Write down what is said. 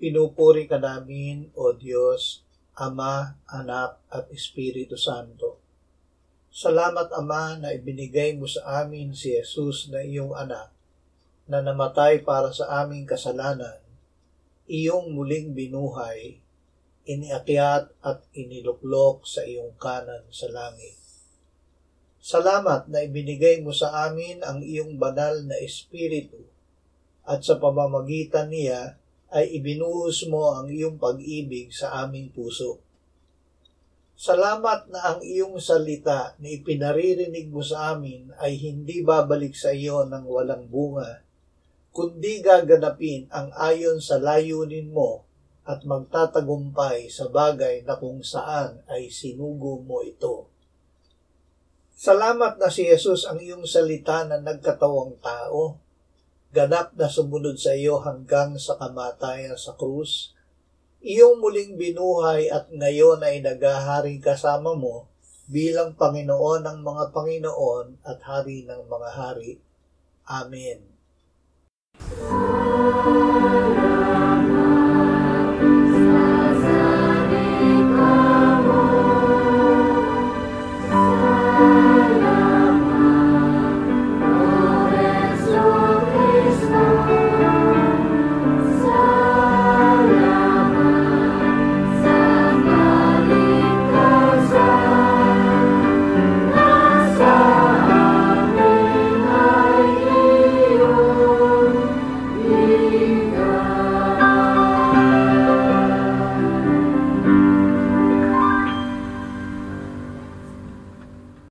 Pinupuri ka namin, O Diyos, Ama, Anak, at Espiritu Santo. Salamat, Ama, na ibinigay mo sa amin si Jesus na iyong anak, na namatay para sa aming kasalanan, iyong muling binuhay, iniakyat at iniluklok sa iyong kanan sa langit. Salamat na ibinigay mo sa amin ang iyong banal na Espiritu, at sa pamamagitan niya ay ibinuhos mo ang iyong pag-ibig sa aming puso. Salamat na ang iyong salita na ipinaririnig mo sa amin ay hindi babalik sa iyo ng walang bunga, kundi gaganapin ang ayon sa layunin mo at magtatagumpay sa bagay na kung saan ay sinugo mo ito. Salamat na si Jesus ang iyong salita na nagkatawang tao, ganap na sumunod sa iyo hanggang sa kamatayan sa krus, iyong muling binuhay at ngayon ay naghaharing kasama mo bilang Panginoon ng mga Panginoon at Hari ng mga Hari. Amen.